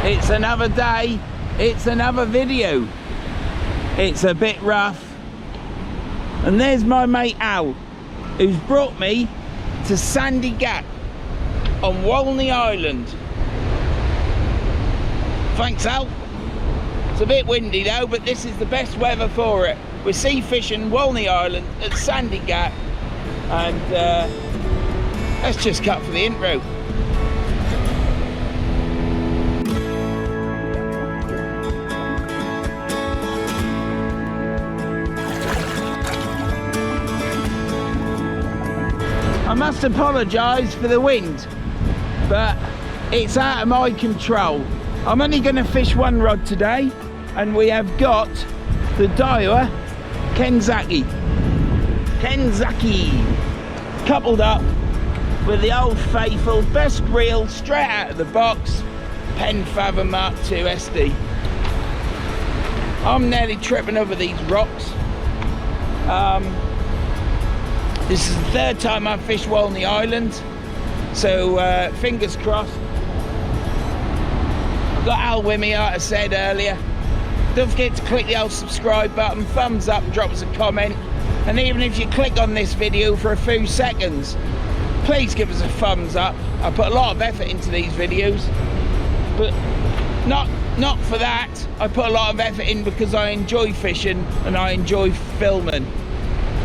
It's another day, it's another video. It's a bit rough. And there's my mate Al, who's brought me to Sandy Gap on Walney Island. Thanks, Al. It's a bit windy though, but this is the best weather for it. We're sea fishing Walney Island at Sandy Gap, and let's just cut for the intro. I must apologise for the wind, but it's out of my control. I'm only going to fish one rod today, and we have got the Daiwa Kenzaki, coupled up with the old faithful best reel straight out of the box, Pen Fathom Mark II SD. I'm nearly tripping over these rocks. This is the third time I've fished Walney Island, so fingers crossed. I've got Al with me, like I said earlier. Don't forget to click the old subscribe button, thumbs up, and drop us a comment. And even if you click on this video for a few seconds, please give us a thumbs up. I put a lot of effort into these videos, but not for that. I put a lot of effort in because I enjoy fishing and I enjoy filming.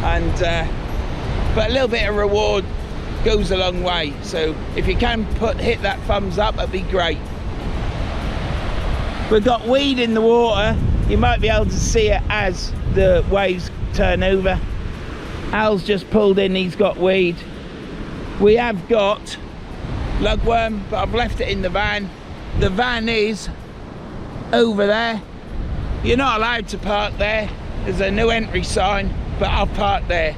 And but a little bit of reward goes a long way. So if you can hit that thumbs up, that'd be great. We've got weed in the water. You might be able to see it as the waves turn over. Al's just pulled in, he's got weed. We have got lugworm, but I've left it in the van. The van is over there. You're not allowed to park there. There's a no entry sign, but I'll park there.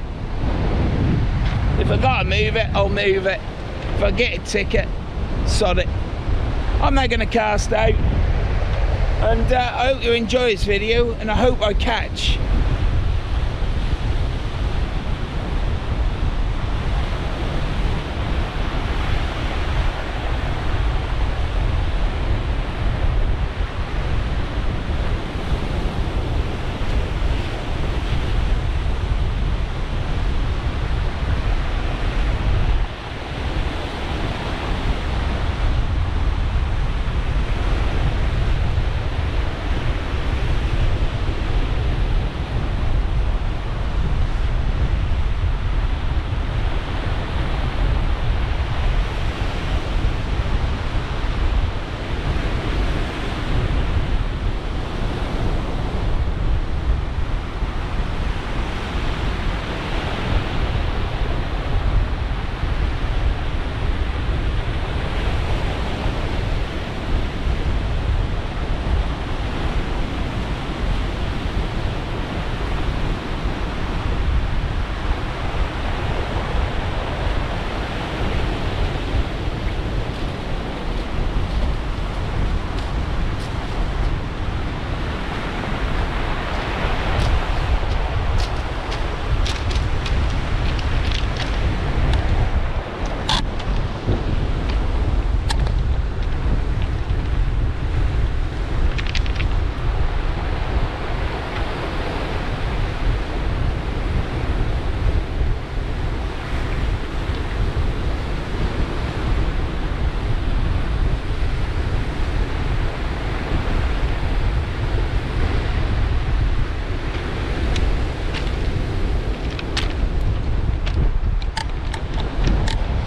If I gotta move it, I'll move it. If I get a ticket, sod it. I'm not gonna cast out. And I hope you enjoy this video, and I hope I catch.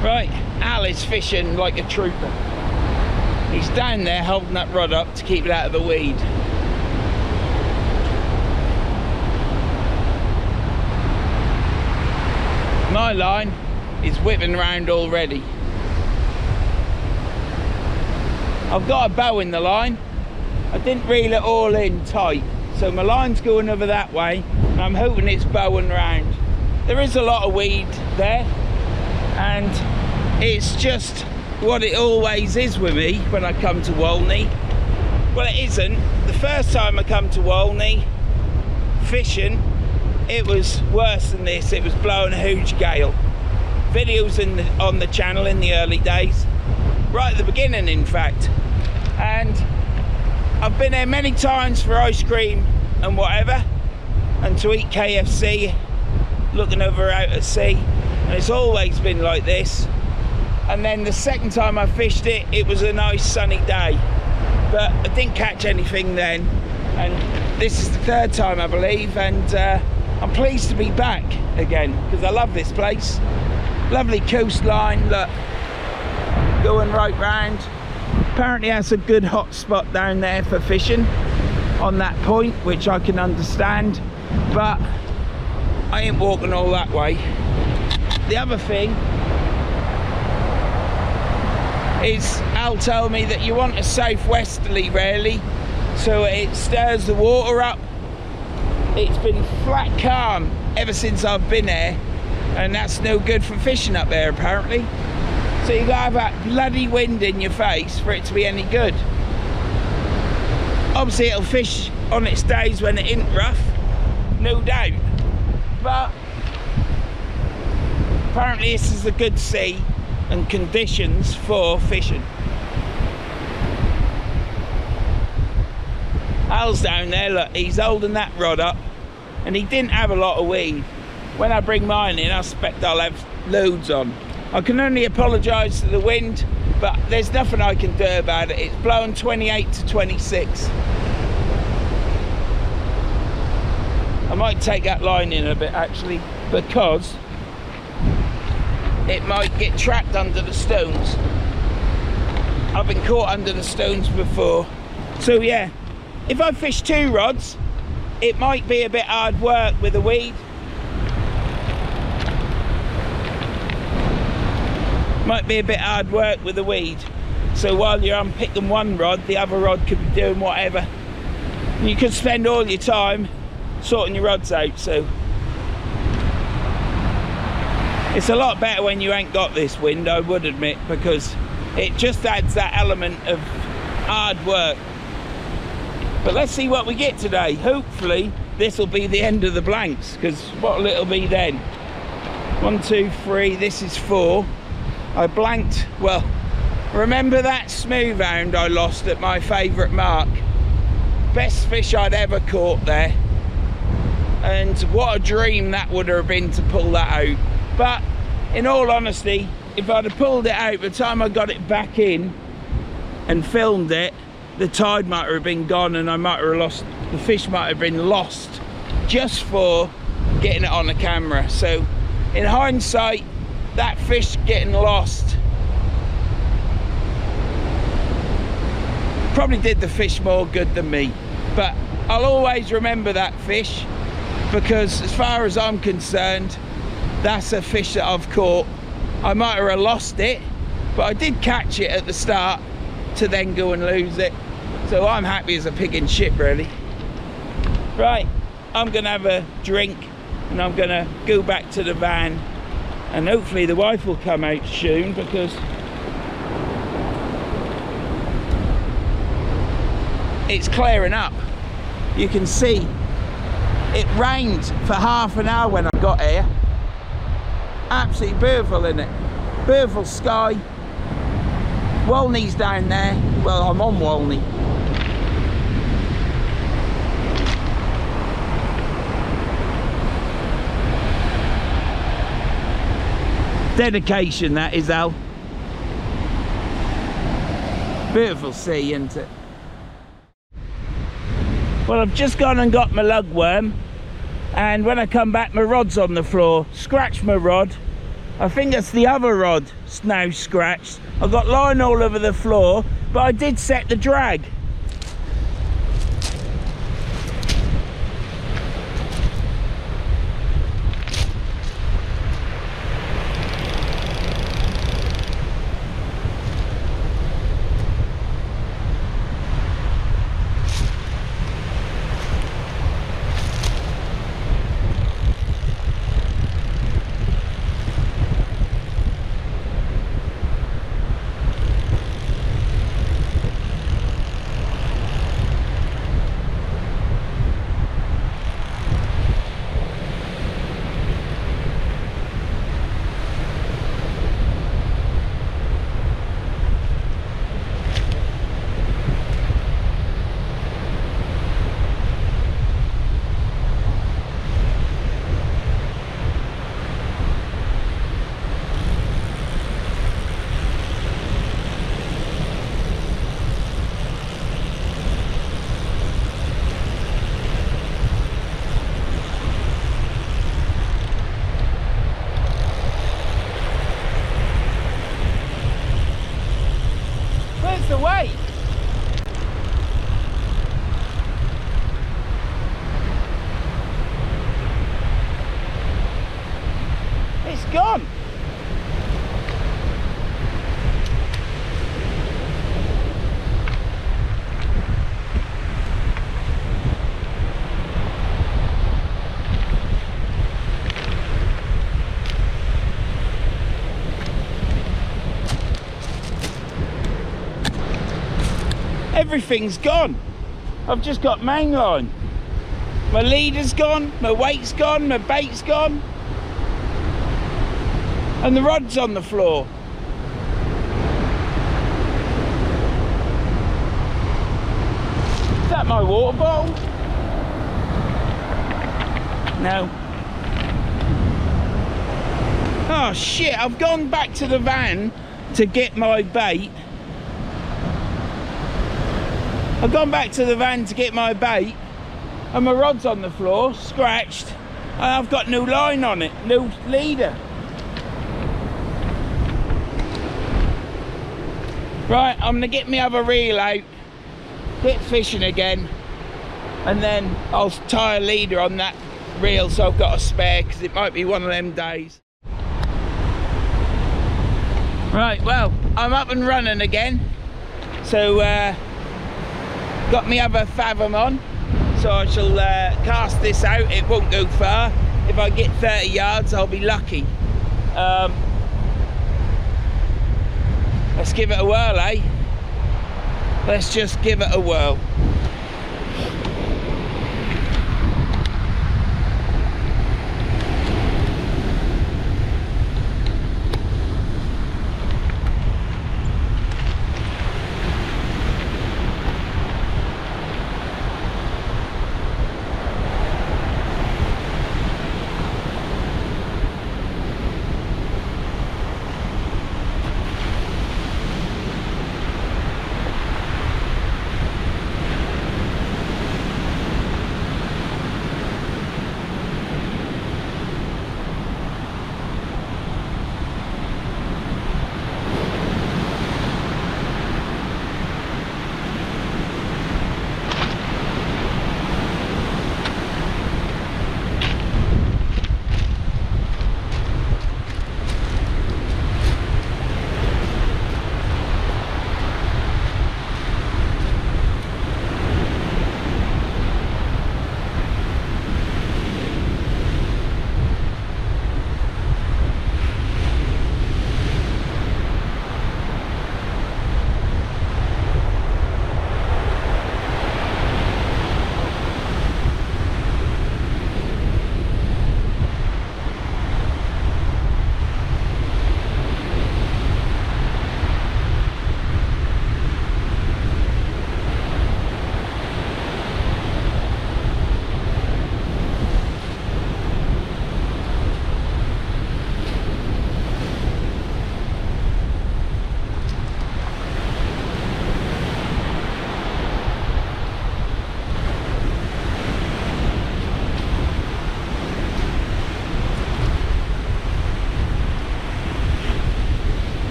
Right, Al is fishing like a trooper. He's down there holding that rod up to keep it out of the weed. My line is whipping around already. I've got a bow in the line. I didn't reel it all in tight, so my line's going over that way, and I'm hoping it's bowing round. There is a lot of weed there, and it's just what it always is with me when I come to Walney. Well, it isn't. The first time I come to Walney fishing, it was worse than this. It was blowing a huge gale. Videos on the channel in the early days, right at the beginning in fact, and I've been there many times for ice cream and whatever, and to eat KFC, looking over out at sea, and it's always been like this. And then the second time I fished it, it was a nice sunny day, but I didn't catch anything then. And this is the third time, I believe, and I'm pleased to be back again because I love this place. Lovely coastline, look, going right round. Apparently that's a good hot spot down there for fishing on that point, which I can understand, but I ain't walking all that way. The other thing is, Al told me that you want a southwesterly really, so it stirs the water up. It's been flat calm ever since I've been there, and that's no good for fishing up there apparently. So you gotta have that bloody wind in your face for it to be any good. Obviously it'll fish on its days when it isn't rough, no doubt, but apparently this is a good sea and conditions for fishing. Al's down there, look, he's holding that rod up, and he didn't have a lot of weed. When I bring mine in, I expect I'll have loads on. I can only apologise to the wind, but there's nothing I can do about it. It's blowing 28 to 26. I might take that line in a bit actually, because it might get trapped under the stones. I've been caught under the stones before. So yeah, if I fish 2 rods, it might be a bit hard work with the weed. Might be a bit hard work with the weed. So while you're unpicking one rod, the other rod could be doing whatever. And you could spend all your time sorting your rods out, so. It's a lot better when you ain't got this wind, I would admit, because it just adds that element of hard work. But let's see what we get today. Hopefully this will be the end of the blanks, because what'll it'll be then? 1, 2, 3, this is 4. I blanked, well, remember that smooth hound I lost at my favourite mark? Best fish I'd ever caught there. And what a dream that would have been to pull that out. But in all honesty, if I'd have pulled it out, by the time I got it back in and filmed it, the tide might have been gone and I might have lost, the fish might have been lost just for getting it on the camera. So in hindsight, that fish getting lost probably did the fish more good than me. But I'll always remember that fish, because as far as I'm concerned, that's a fish that I've caught. I might have lost it, but I did catch it at the start to then go and lose it. So I'm happy as a pig in shit, really. Right, I'm gonna have a drink and I'm gonna go back to the van, and hopefully the wife will come out soon, because it's clearing up. You can see it rained for half an hour when I got here. Absolutely beautiful, isn't it? Beautiful sky. Walney's down there. Well, I'm on Walney. Dedication, that is, Al. Beautiful sea, isn't it? Well, I've just gone and got my lugworm, and when I come back, my rod's on the floor. Scratched my rod. I think it's the other rod now scratched. I've got line all over the floor, but I did set the drag. the weight? It's gone. Everything's gone. I've just got main line. My leader's gone, my weight's gone, my bait's gone. And the rod's on the floor. Is that my water bottle? No. Oh shit, I've gone back to the van to get my bait. I've gone back to the van to get my bait and my rod's on the floor, scratched, and I've got no line on it, no leader. Right, I'm gonna get my other reel out, get fishing again, and then I'll tie a leader on that reel so I've got a spare, because it might be one of them days. Right, well, I'm up and running again, so got me other fathom on, so I shall cast this out. It won't go far. If I get 30 yards, I'll be lucky. Let's give it a whirl, eh? Let's just give it a whirl.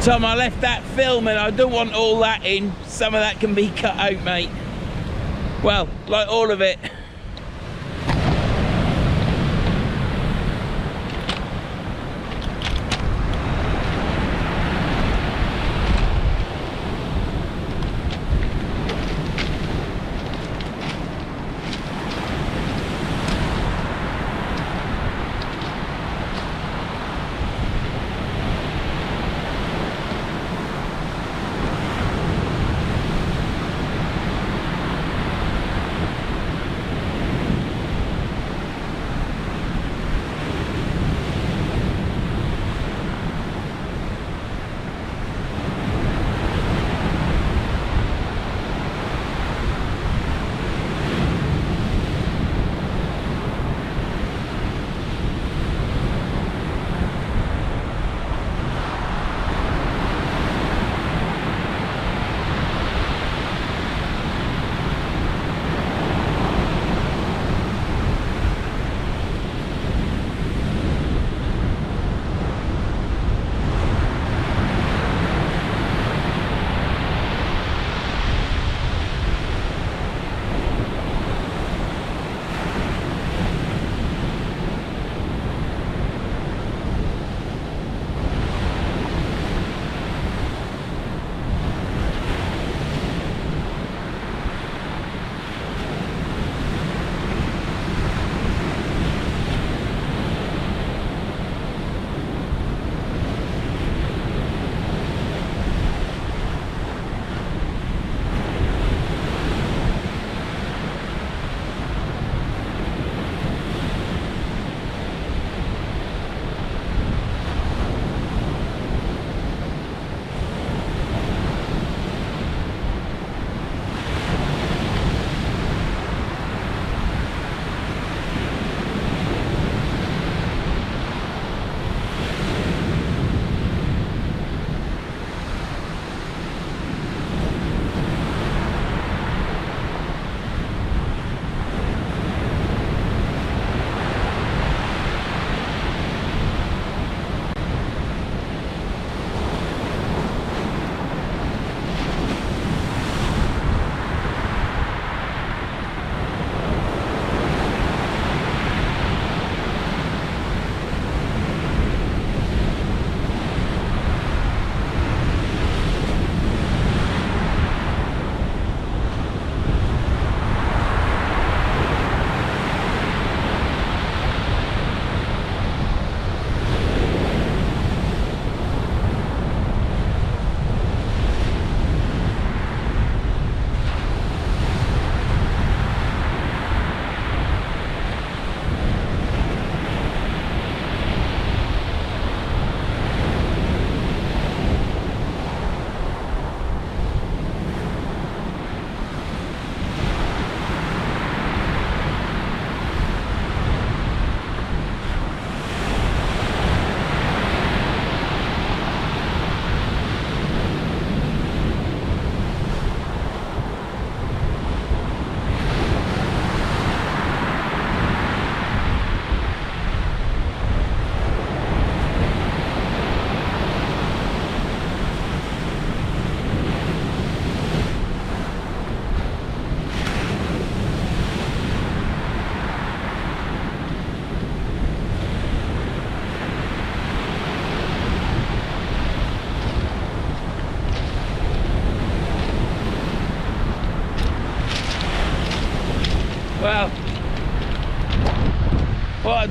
Tom, I left that film and I don't want all that in. Some of that can be cut out, mate. Well, like all of it.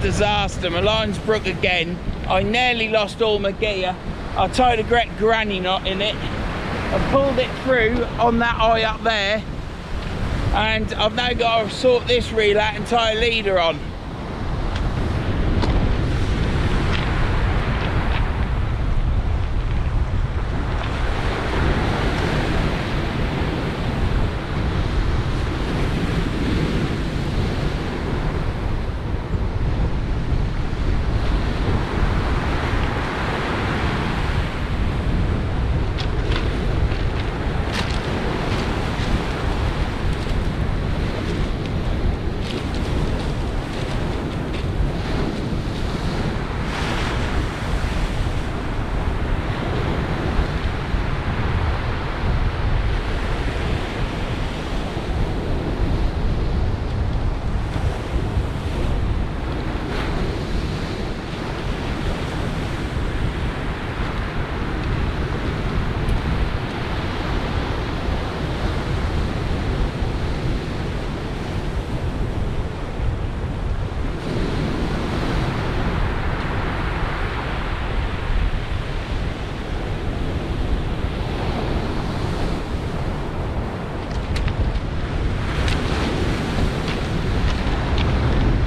disaster. My line's broke again. I nearly lost all my gear. I tied a great granny knot in it. I pulled it through on that eye up there, and I've now got to sort this reel out and tie a leader on.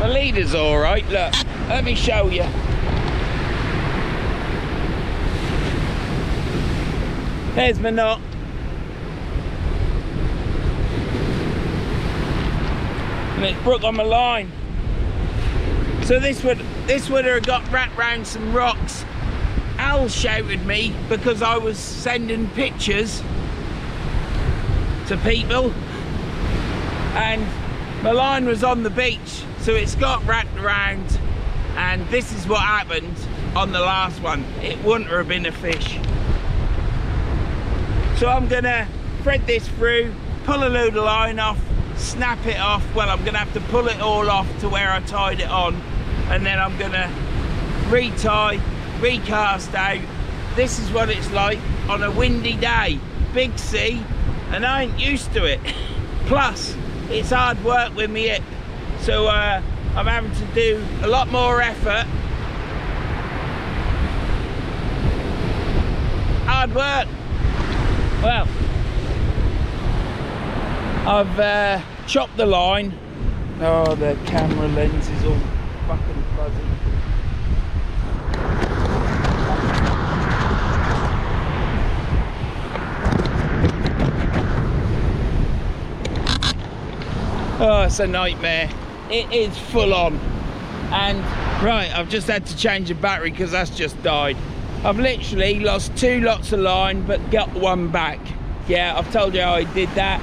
Leader's all right. Look, let me show you. There's my knot. And it's broke on my line. So this would have got wrapped round some rocks. Al shouted me because I was sending pictures to people, and my line was on the beach. So it's got wrapped around, and this is what happened on the last one. It wouldn't have been a fish. So I'm gonna thread this through, pull a load of line off, snap it off. Well, I'm gonna have to pull it all off to where I tied it on, and then I'm gonna retie, recast out. This is what it's like on a windy day, big sea, and I ain't used to it. Plus, it's hard work with me hip. So I'm having to do a lot more effort. Hard work. Well, I've chopped the line. Oh, the camera lens is all fucking fuzzy. Oh, it's a nightmare. It is full on. And right, I've just had to change the battery because that's just died. I've literally lost 2 lots of line but got one back. Yeah, I've told you how I did that.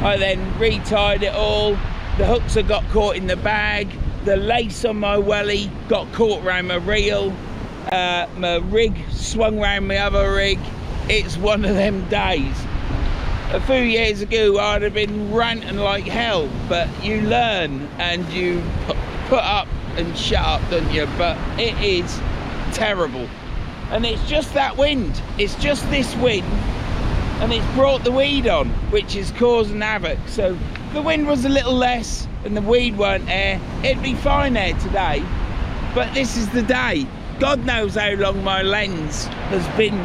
I then retied it all. The hooks have got caught in the bag. The lace on my welly got caught around my reel. My rig swung around my other rig. It's one of them days. A few years ago I'd have been ranting like hell, but you learn and you put up and shut up, don't you? But it is terrible, and it's just that wind. It's just this wind, and it's brought the weed on, which is causing havoc. So if the wind was a little less and the weed weren't there, it'd be fine there today. But this is the day. God knows how long my lens has been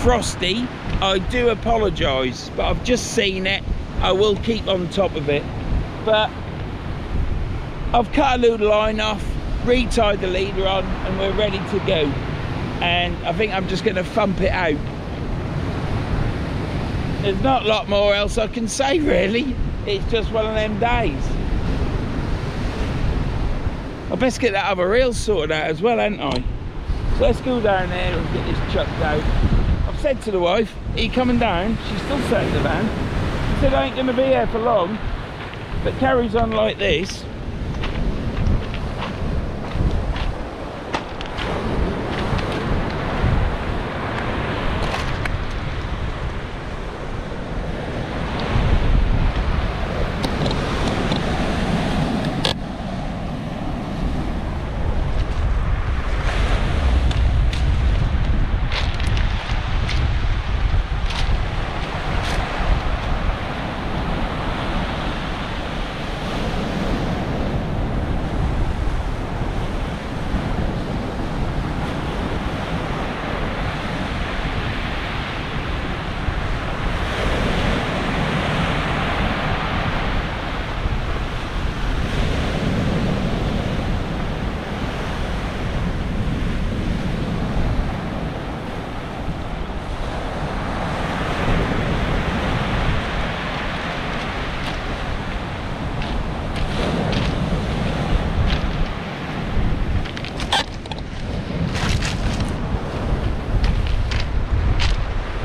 frosty. I do apologise, but I've just seen it. I will keep on top of it. But I've cut a load of line off, retied the leader on, and we're ready to go. And I think I'm just going to thump it out. There's not a lot more else I can say, really. It's just one of them days. I best get that other reel sorted out as well, ain't I? So let's go down there and get this chucked out. I've said to the wife, are you coming down? She's still sat in the van. She said I ain't going to be here for long. But carries on like this.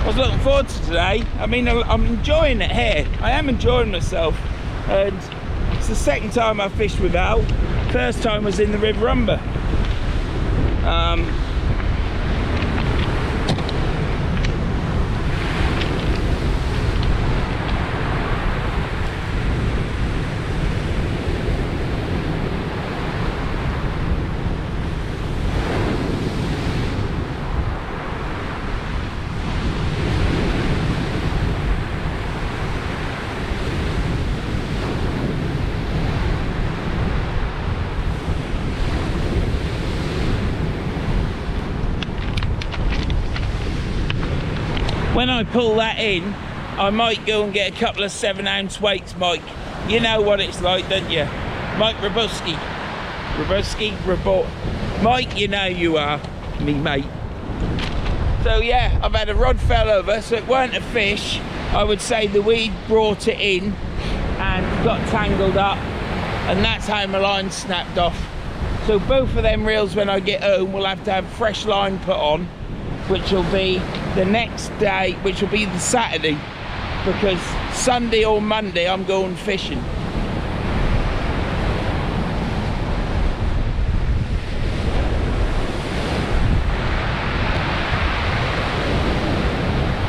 was looking forward to today. I mean, I'm enjoying it here. I am enjoying myself. And it's the second time I fished with Al. First time was in the River Humber. When I pull that in, I might go and get a couple of 7-ounce weights, Mike. You know what it's like, don't you? Mike Robuski. Mike, you know you are, me mate. So yeah, I've had a rod fell over, so it weren't a fish. I would say the weed brought it in and got tangled up, and that's how my line snapped off. So both of them reels, when I get home, will have to have fresh line put on, which will be the next day, which will be the Saturday, because Sunday or Monday I'm going fishing.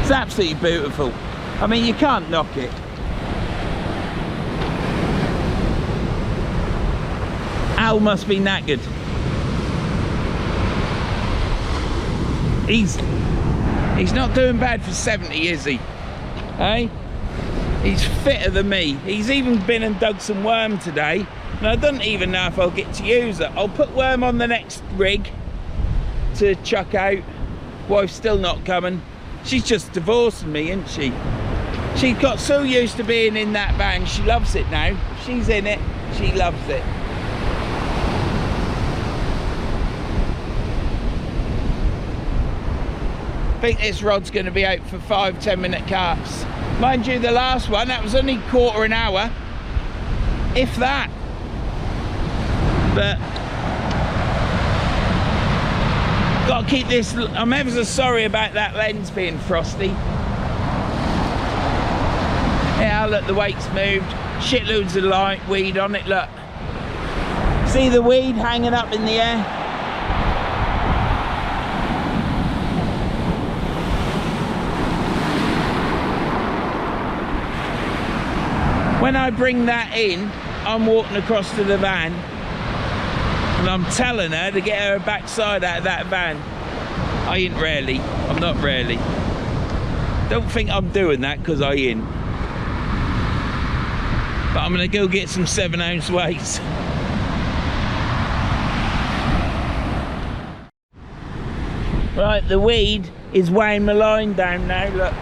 It's absolutely beautiful. I mean, you can't knock it. Al must be knackered. He's not doing bad for 70, is he? Hey? He's fitter than me. He's even been and dug some worm today, and I don't even know if I'll get to use it. I'll put worm on the next rig to chuck out. Wife's still not coming. She's just divorcing me, isn't she? She got so used to being in that van, she loves it now. She's in it, she loves it. I think this rod's going to be out for 5-10 minute carps. Mind you, the last one, that was only quarter an hour, if that. But got to keep this. I'm ever so sorry about that lens being frosty. Yeah, look, the weight's moved. Shitloads of light weed on it, look. See the weed hanging up in the air? When I bring that in, I'm walking across to the van and I'm telling her to get her backside out of that van. I ain't really. I'm not really. Don't think I'm doing that because I ain't. But I'm going to go get some 7-ounce weights. Right, the weed is weighing my line down now, look.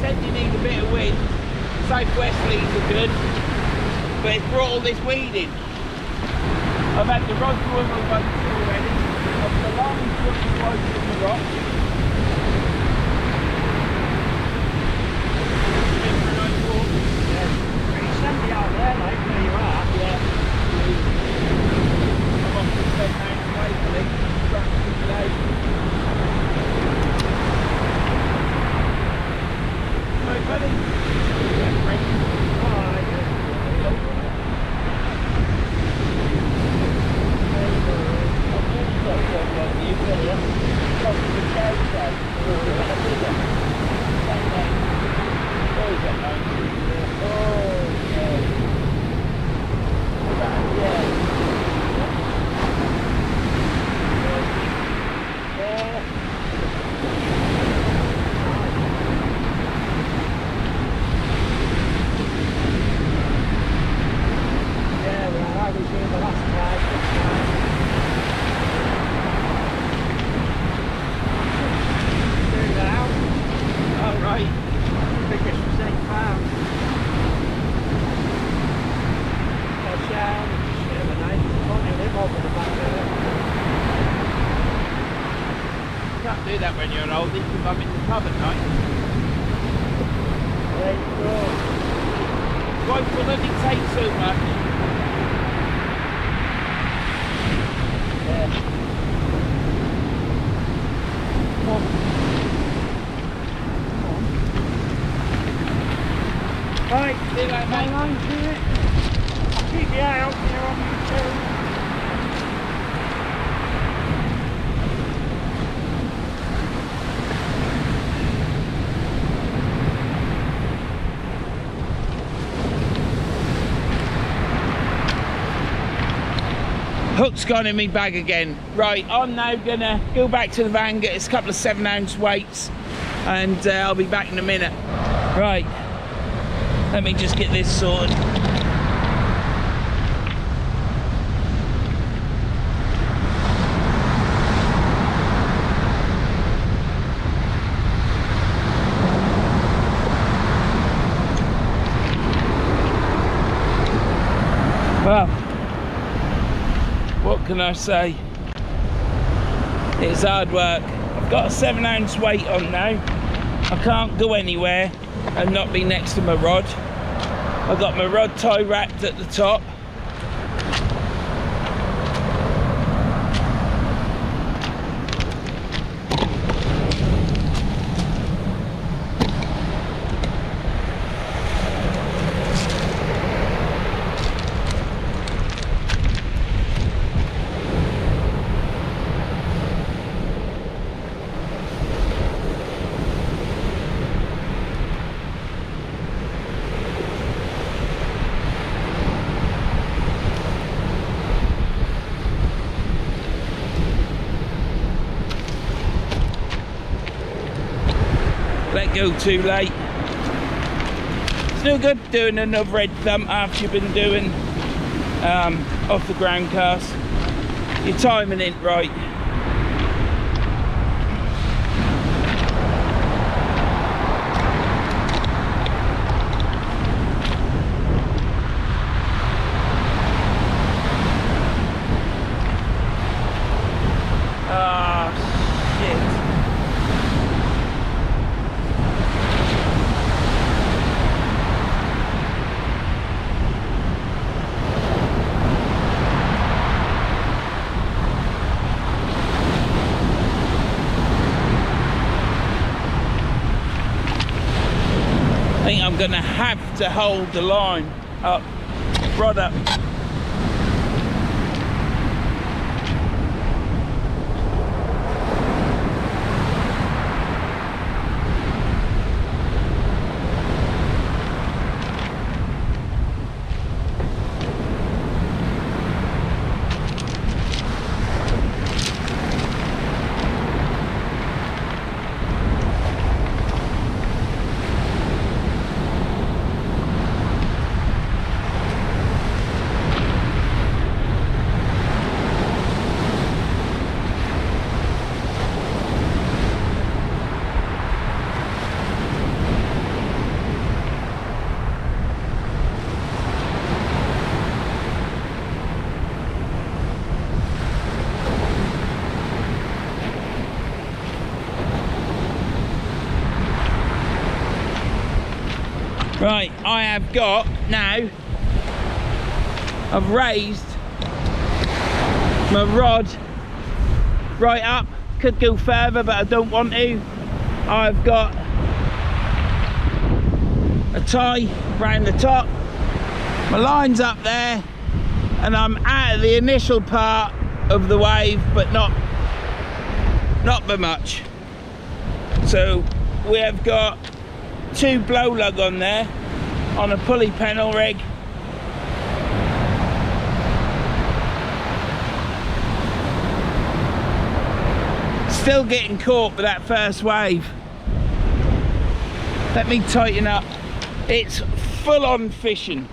said you need a bit of wind. Southwesterlies are good, but it's brought all this weed in. I've had the rod to other boats already. I've the line looking close to the rock. Pretty sandy out there, like where you are. Yeah. I'm off to 7 hours away, I think. Practically today. Right, buddy. Can't do that when you're an oldie because I'm in the pub at night. There you go. Won't bloody take so much. Yeah. Come on. Right, See you later, my mate. line to it. I'll keep the eye out here on you too. Hook's gone in me bag again. Right, I'm now gonna go back to the van, get us a couple of 7-ounce weights, and I'll be back in a minute. Right, let me just get this sorted. Well, what can I say? It's hard work. I've got a 7-ounce weight on now. I can't go anywhere and not be next to my rod. I've got my rod tie wrapped at the top. Let go too late. It's no good doing another red thump after you've been doing off the ground cast. Your timing ain't right. I think I'm gonna have to hold the line up, rod up. Right, I have got now, I've raised my rod right up, could go further but I don't want to. I've got a tie round the top, my line's up there, and I'm out of the initial part of the wave, but not by much. So we have got 2 blow lug on there on a pulley panel rig. Still getting caught with that first wave. Let me tighten up. It's full on fishing.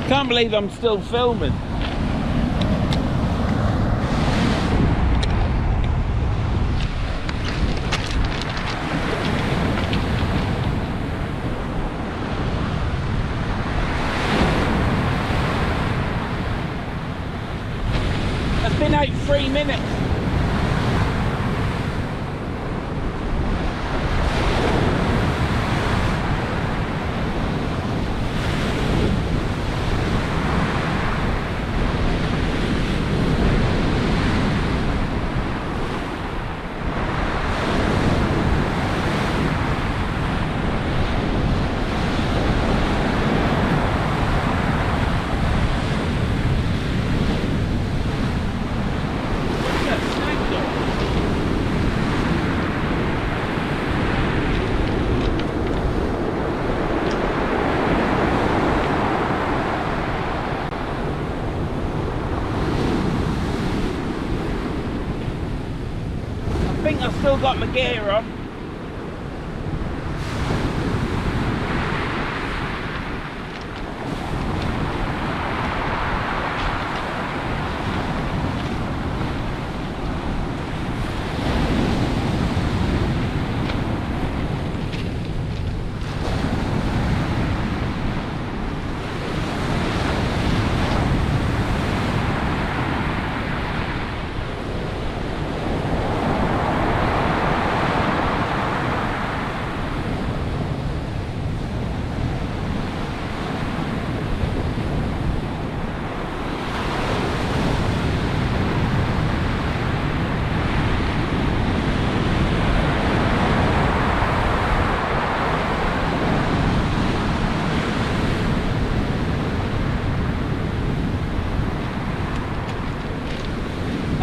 Can't believe I'm still filming. It's been out 3 minutes. I think I've still got my gear on.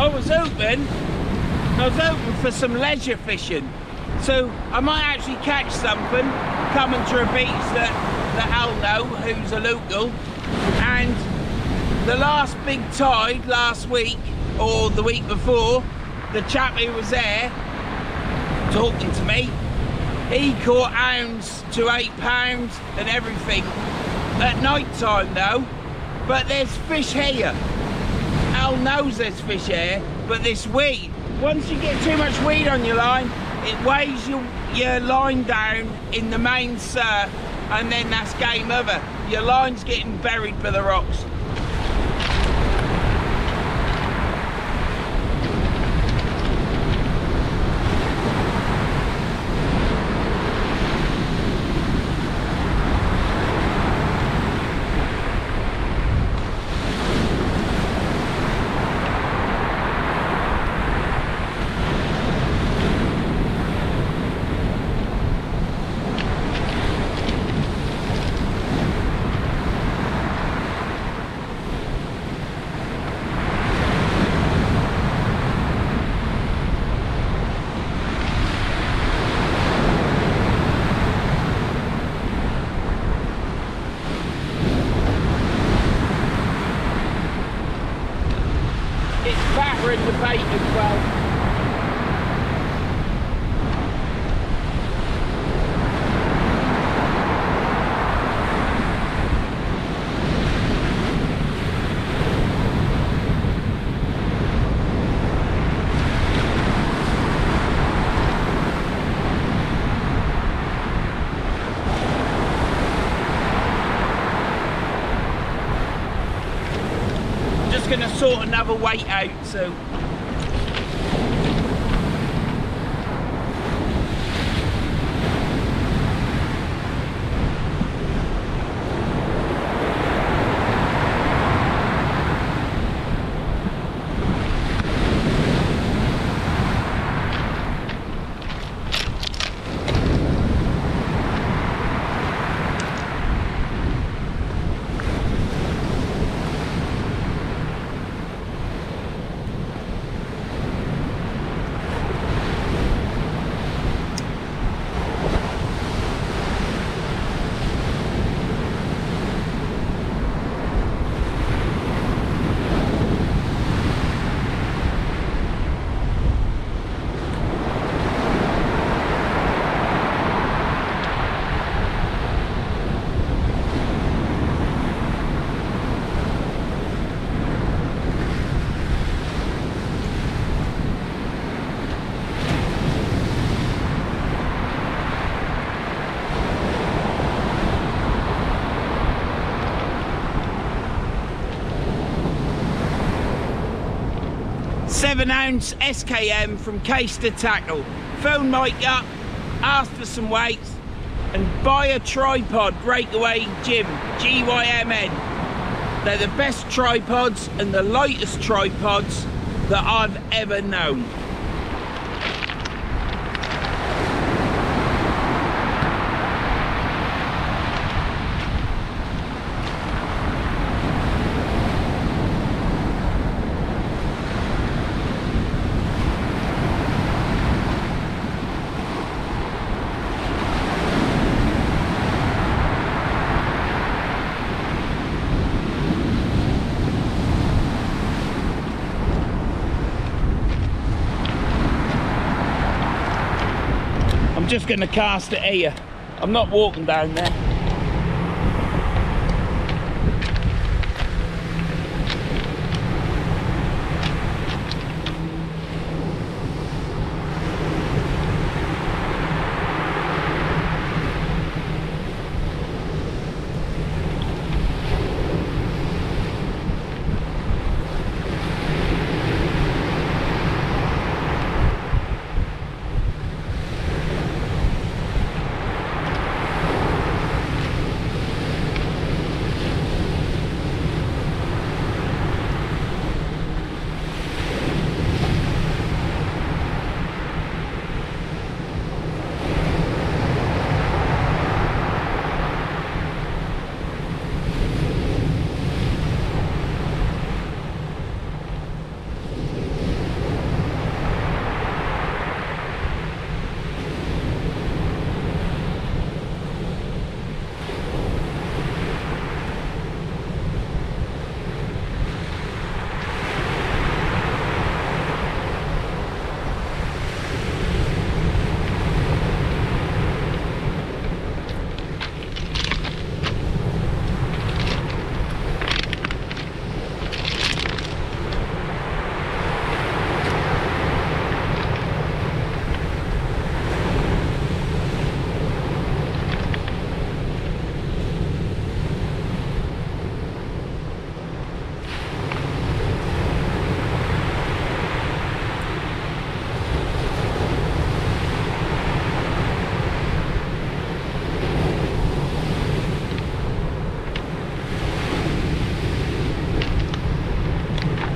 was hoping for some leisure fishing. So I might actually catch something coming to a beach that Al know, who's a local. And the last big tide last week, or the week before, the chap who was there talking to me, he caught hounds to £8 and everything at night time though. But there's fish here. Al knows there's fish here, but this weed, once you get too much weed on your line, it weighs your line down in the main surf, and then that's game over. Your line's getting buried by the rocks. Battering the bait as well. Just gonna sort another weight out, so £7 SKM from Case to Tackle. Phone Mike up, ask for some weights, and buy a tripod, Breakaway Gym, GYMN. They're the best tripods and the lightest tripods that I've ever known. I'm just going to cast it here. I'm not walking down there.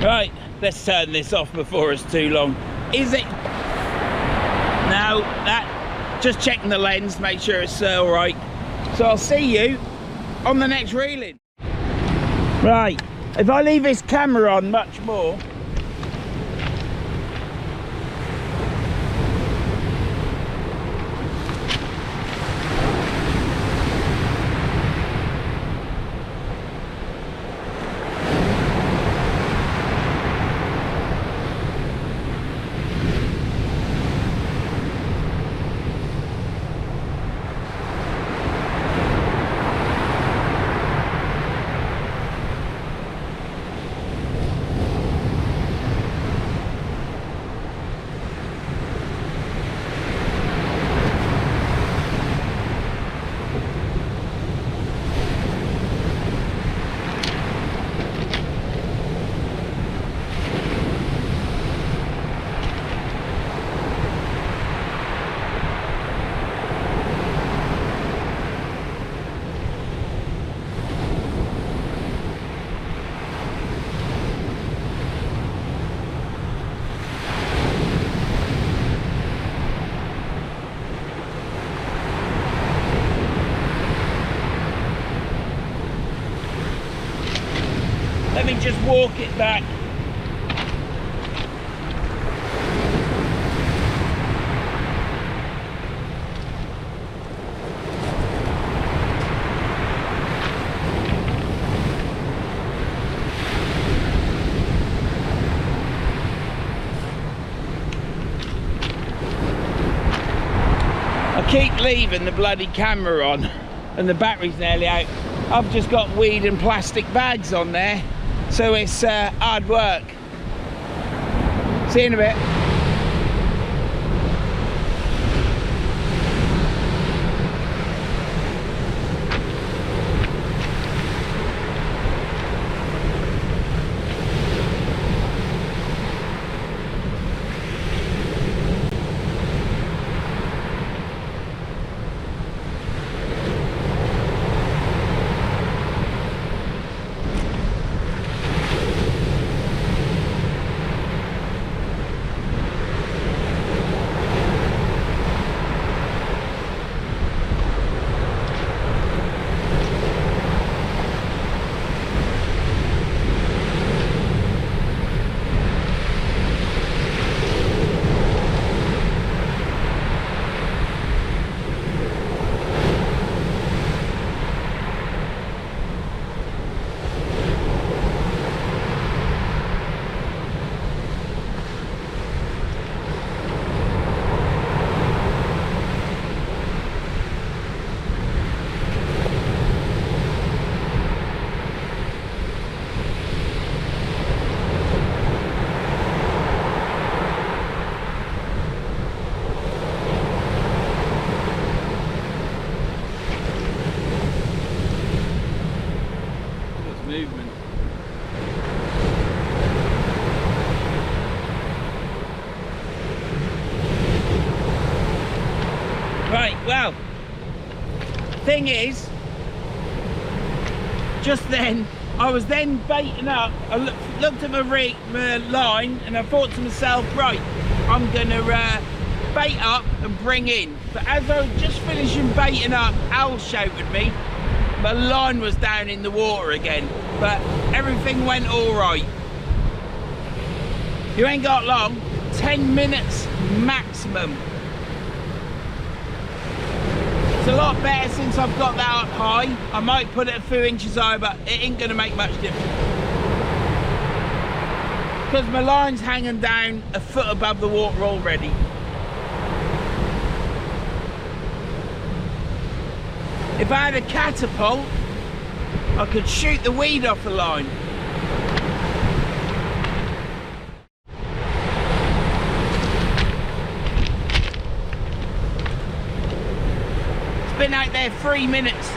Right, let's turn this off before it's too long. Is it? No, that, just checking the lens, make sure it's all right. So I'll see you on the next reeling. Right, if I leave this camera on much more, let me just walk it back. I keep leaving the bloody camera on and the battery's nearly out. I've just got weed and plastic bags on there. So it's hard work. See you in a bit. Movement. Right, well, thing is, just then, I was then baiting up, I looked at my line and I thought to myself, right, I'm gonna bait up and bring in. But as I was just finishing baiting up, Al shouted at me. My line was down in the water again, but everything went all right. You ain't got long, 10 minutes maximum. It's a lot better since I've got that up high. I might put it a few inches high, but it ain't gonna make much difference. Because my line's hanging down a foot above the water already. If I had a catapult, I could shoot the weed off the line. It's been out there 3 minutes.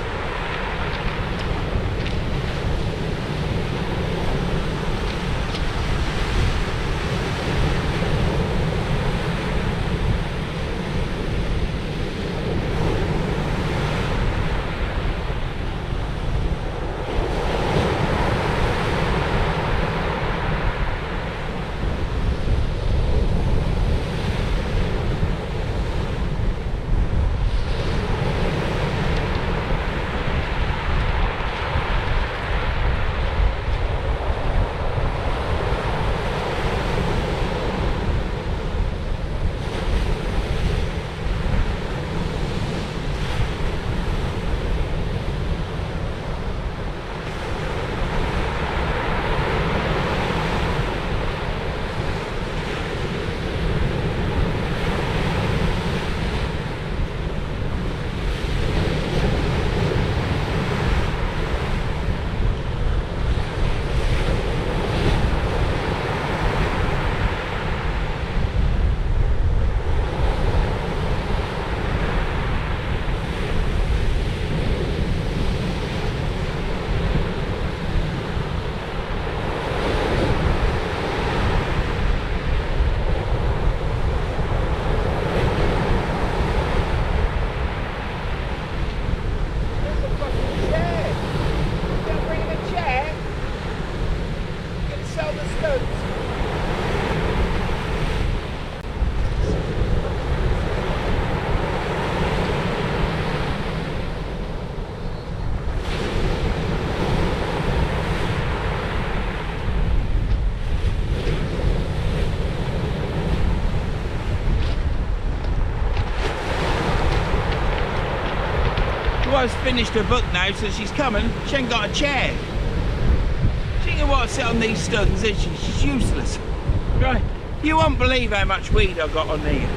Al's finished her book now, so she's coming. She ain't got a chair. She ain't want to sit on these studs, is she? She's useless. Right, you won't believe how much weed I got on here.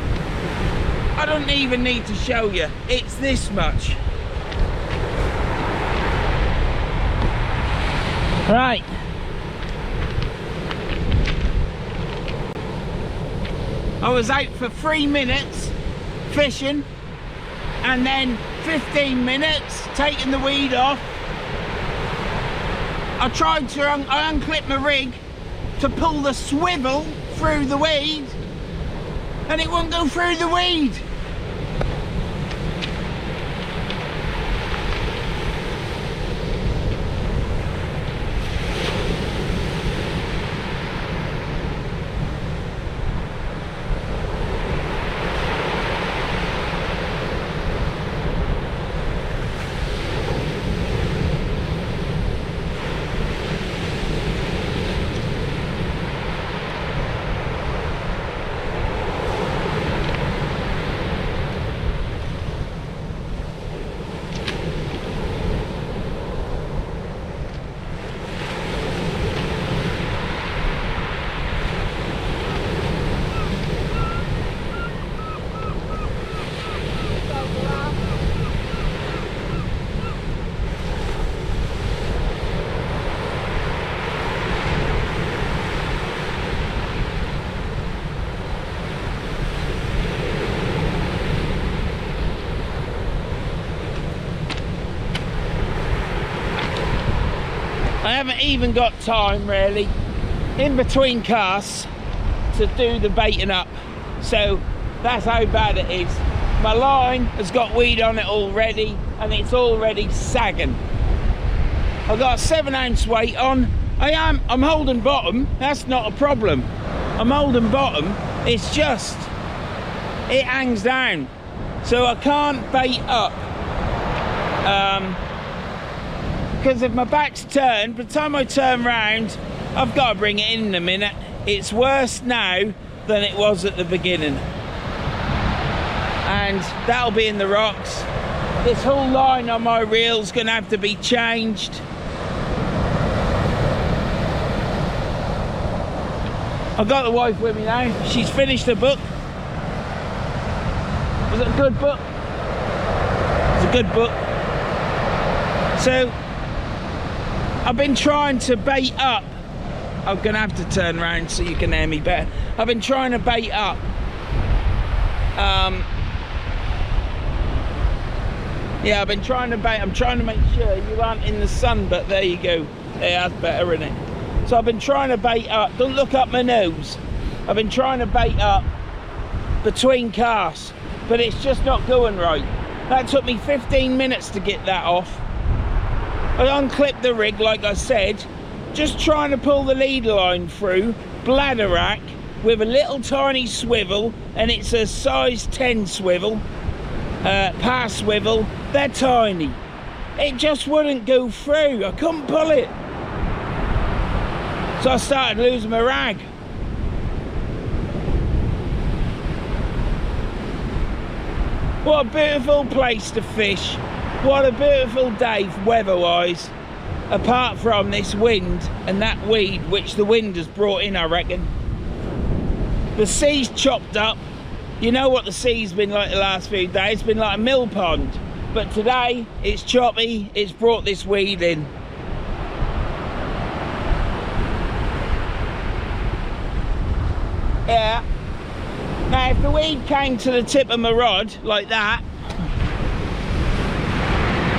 I don't even need to show you. It's this much. Right. I was out for 3 minutes fishing, and then 15 minutes taking the weed off. I tried to I unclipped my rig to pull the swivel through the weed, and it won't go through the weed. I haven't even got time really in between casts to do the baiting up, so that's how bad it is. My line has got weed on it already and it's already sagging. I've got a 7-ounce weight on. I'm holding bottom, that's not a problem. I'm holding bottom, it's just it hangs down, so I can't bait up. Because if my back's turned, by the time I turn round, I've got to bring it in a minute. It's worse now than it was at the beginning. And that'll be in the rocks. This whole line on my reel's gonna have to be changed. I've got the wife with me now. She's finished her book. Was it a good book? It's a good book. So, I've been trying to bait up. I'm gonna have to turn around so you can hear me better. I've been trying to bait up. Yeah, I've been trying to bait. I'm trying to make sure you aren't in the sun, but there you go. Yeah, that's better, isn't it? So I've been trying to bait up. Don't look up my nose. I've been trying to bait up between casts, but it's just not going right. That took me 15 minutes to get that off. I unclipped the rig, like I said, just trying to pull the leader line through, bladder rack, with a little tiny swivel, and it's a size 10 swivel, pass swivel, they're tiny. It just wouldn't go through, I couldn't pull it. So I started losing my rag. What a beautiful place to fish. What a beautiful day weather-wise, apart from this wind and that weed, which the wind has brought in, I reckon. The sea's chopped up. You know what the sea's been like the last few days. It's been like a mill pond. But today, it's choppy, it's brought this weed in. Yeah. Now, if the weed came to the tip of my rod, like that,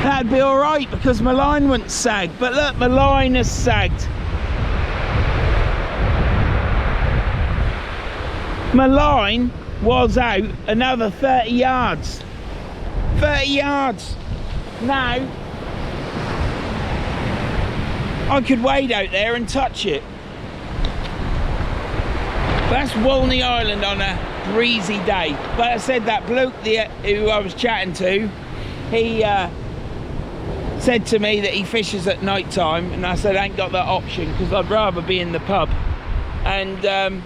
that'd be all right because my line wouldn't sag. But look, my line has sagged. My line was out another 30 yards. 30 yards. Now, I could wade out there and touch it. That's Walney Island on a breezy day. Like I said, that bloke who I was chatting to, he said to me that he fishes at night time, and I said I ain't got that option because I'd rather be in the pub. And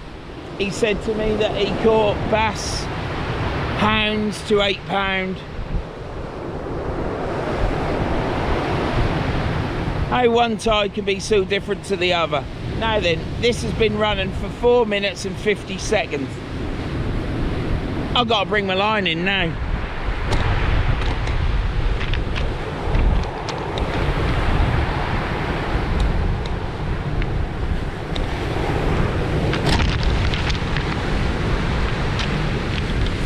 he said to me that he caught bass, hounds to £8, How one tide can be so different to the other. Now then, this has been running for 4 minutes and 50 seconds. I've got to bring my line in now.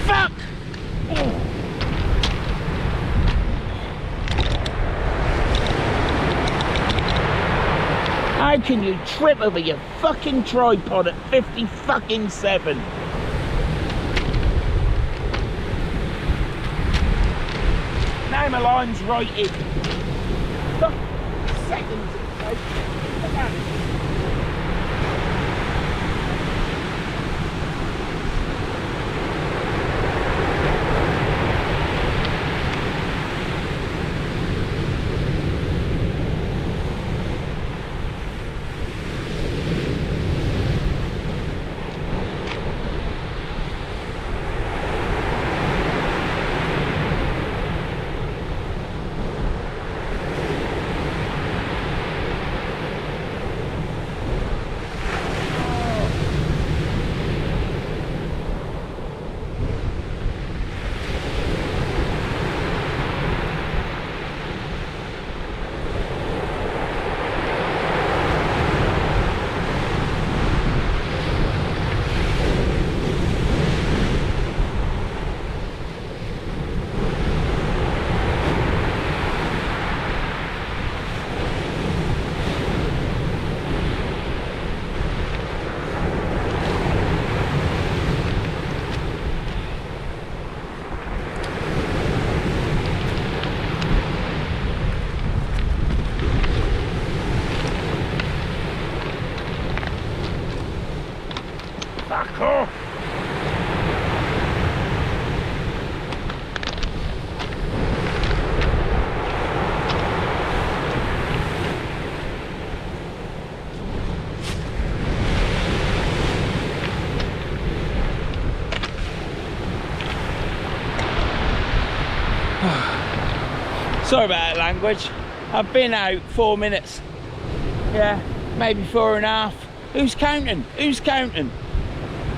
Fuck! How can you trip over your fucking tripod at 50-fucking-7? Now my line's right in. Look, seconds it takes. Look at it. Fuck off! Sorry about that language. I've been out 4 minutes. Yeah, maybe 4.5. Who's counting? Who's counting?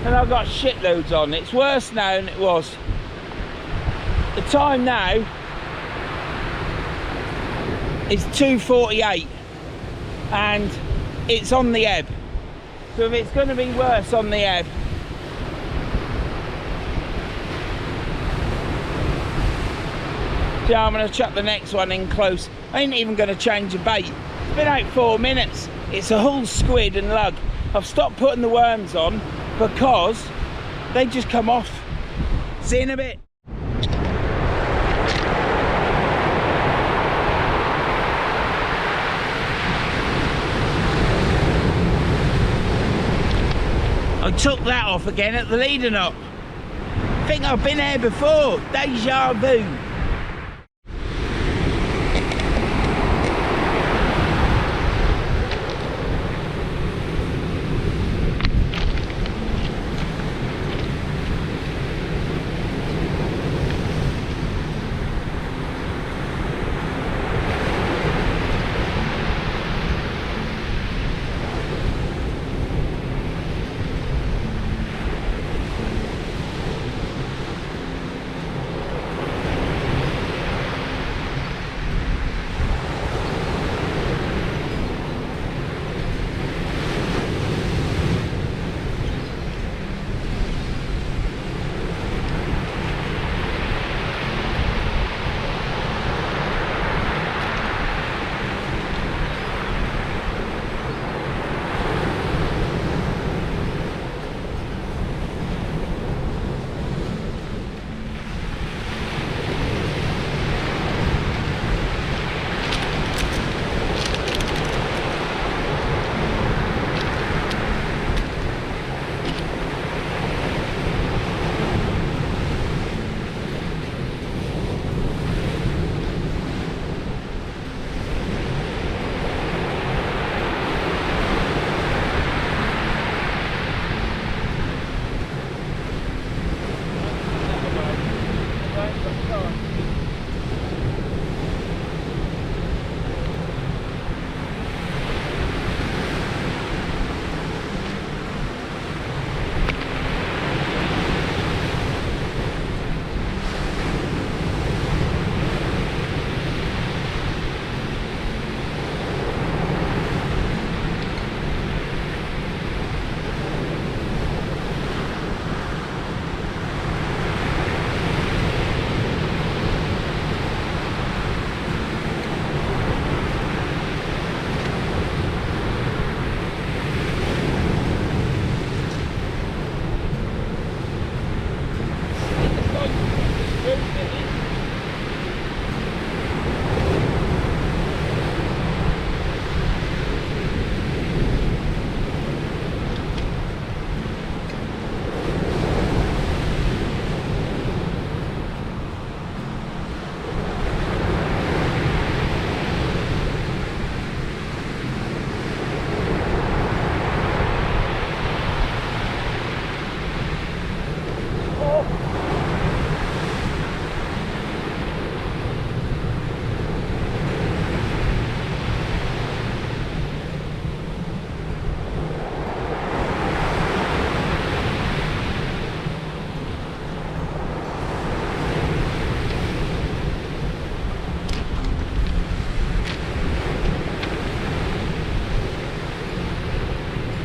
And I've got shitloads on. It's worse now than it was. The time now is 2:48 and it's on the ebb. So if it's going to be worse on the ebb, yeah, I'm going to chuck the next one in close. I ain't even going to change the bait. It's been out 4 minutes. It's a whole squid and lug. I've stopped putting the worms on because they just come off. See you in a bit. I took that off again at the leading up. I think I've been there before. Deja vu.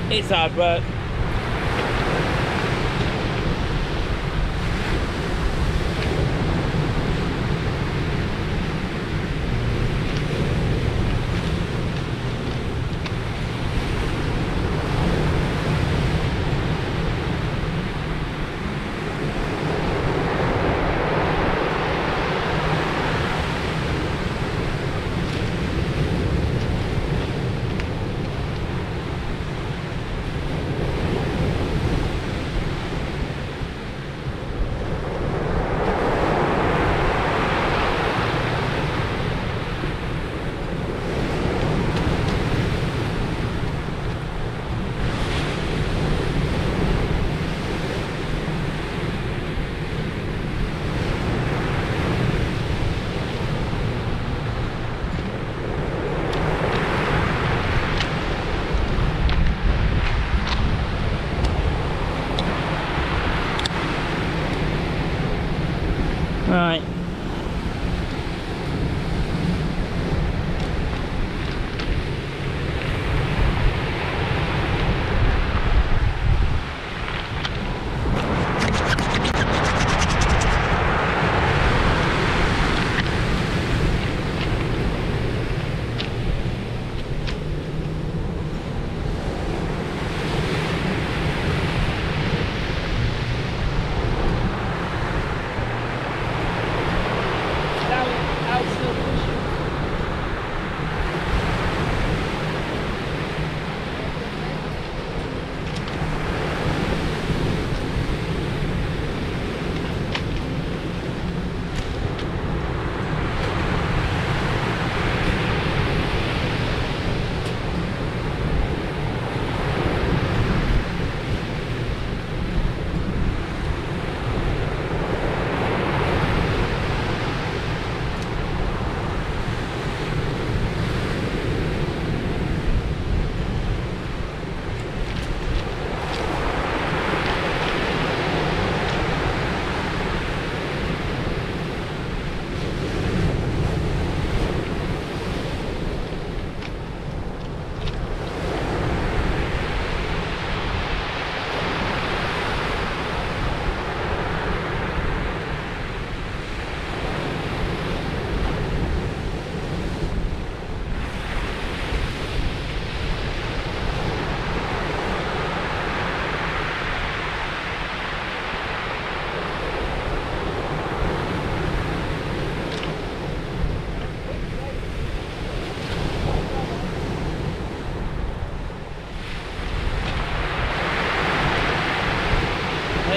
It's hard work. Right.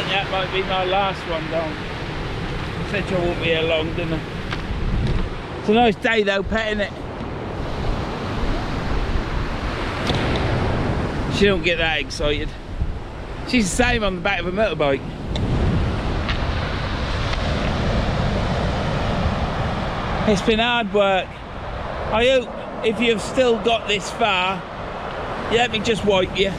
That might be my last one, Don. Said I won't be here long, didn't I? It's a nice day though, pet, isn't it? She don't get that excited. She's the same on the back of a motorbike. It's been hard work. I hope if you've still got this far, let me just wipe you.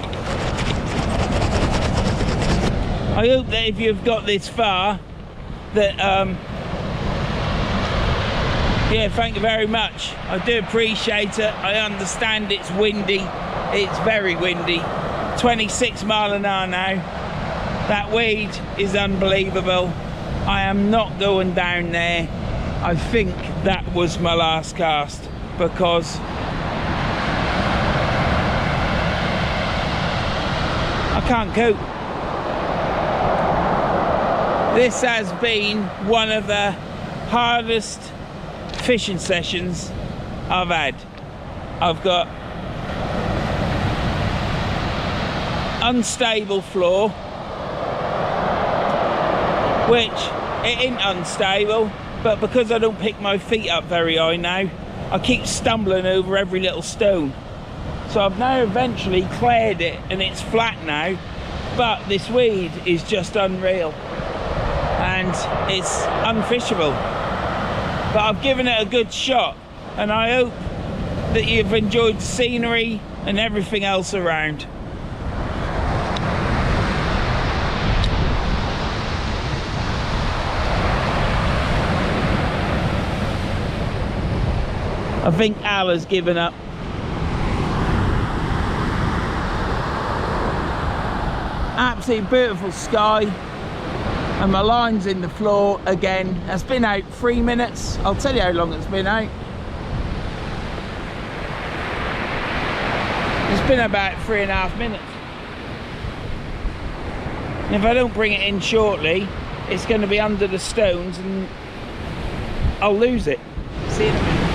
I hope that if you've got this far, that, yeah, thank you very much. I do appreciate it. I understand it's windy. It's very windy. 26 mile an hour now. That weed is unbelievable. I am not going down there. I think that was my last cast because I can't cope. This has been one of the hardest fishing sessions I've had. I've got unstable floor, which it ain't unstable, but because I don't pick my feet up very high now, I keep stumbling over every little stone. So I've now eventually cleared it and it's flat now, but this weed is just unreal. And it's unfishable, but I've given it a good shot, and I hope that you've enjoyed the scenery and everything else around. I think Al has given up. Absolutely beautiful sky. And my line's in the floor again. It's been out 3 minutes. I'll tell you how long it's been out. It's been about 3.5 minutes. And if I don't bring it in shortly, it's going to be under the stones and I'll lose it. See you in a minute.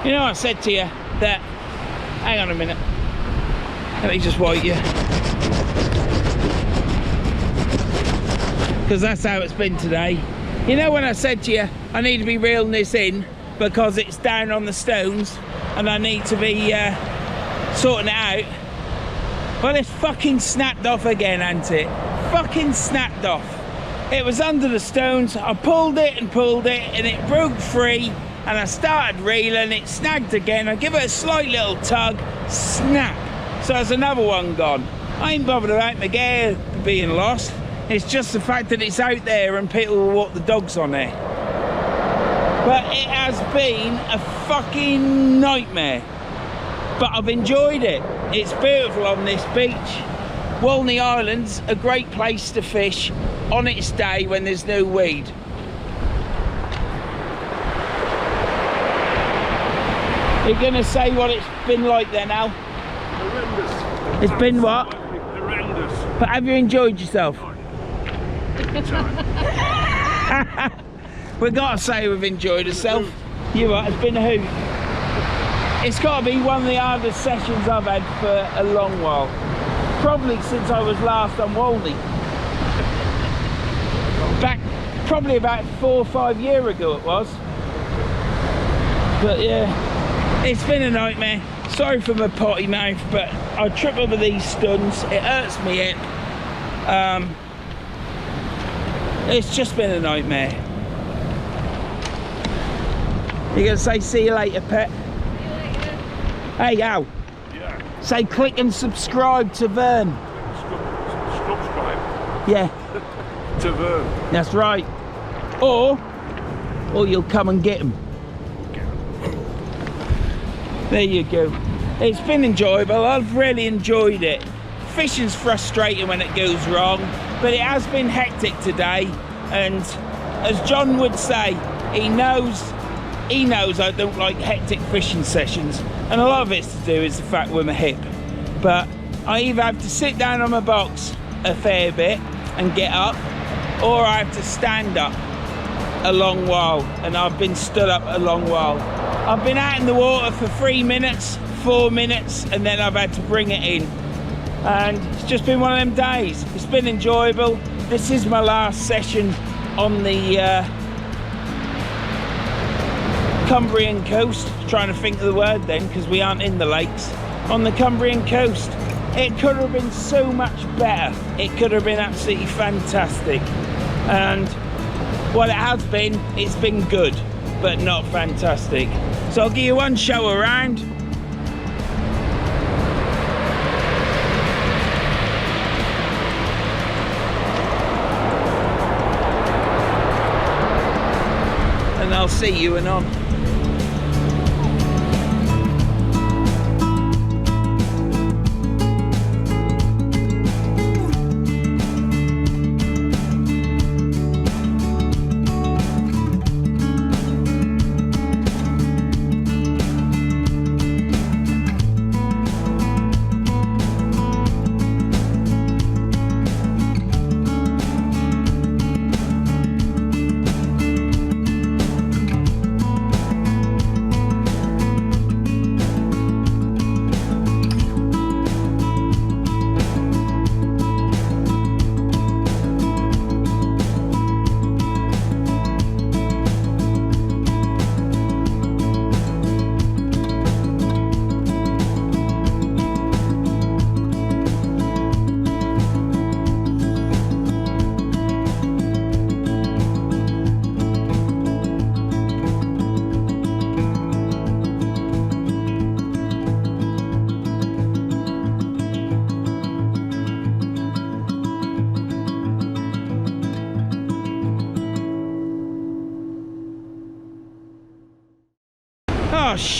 You know, I said to you that, hang on a minute, let me just wipe you, because that's how it's been today. You know when I said to you, I need to be reeling this in because it's down on the stones and I need to be sorting it out? Well, it's fucking snapped off again, hasn't it? Fucking snapped off. It was under the stones, I pulled it and it broke free. And I started reeling, it snagged again. I give it a slight little tug, snap. So there's another one gone. I ain't bothered about my gear being lost. It's just the fact that it's out there and people will walk the dogs on it. But it has been a fucking nightmare. But I've enjoyed it. It's beautiful on this beach. Walney Island's a great place to fish on its day when there's no weed. You're going to say what it's been like there now? Horrendous. It's been what? Horrendous. But have you enjoyed yourself? We've got to say we've enjoyed ourselves. You what? It's been a hoot. It's got to be one of the hardest sessions I've had for a long while. Probably since I was last on Walney. Back probably about 4 or 5 years ago it was. But yeah. It's been a nightmare. Sorry for my potty mouth, but I trip over these stones. It hurts me hip. It's just been a nightmare. You gonna say see you later, pet? See you later. Hey, Al. Yeah. Say click and subscribe to Vern. Subscribe. Yeah. To Vern. That's right. Or you'll come and get him. There you go. It's been enjoyable. I've really enjoyed it. Fishing's frustrating when it goes wrong, but it has been hectic today. And as John would say, he knows I don't like hectic fishing sessions. And a lot of it's to do is the fact with my hip. But I either have to sit down on my box a fair bit and get up, or I have to stand up a long while. And I've been stood up a long while. I've been out in the water for 3 minutes, 4 minutes, and then I've had to bring it in. and it's just been one of them days. It's been enjoyable. This is my last session on the Cumbrian coast. Trying to think of the word then, because we aren't in the lakes. On the Cumbrian coast. It could have been so much better. It could have been absolutely fantastic. And what it has been, it's been good, but not fantastic. So I'll give you one show around. And I'll see you anon. Oh shit.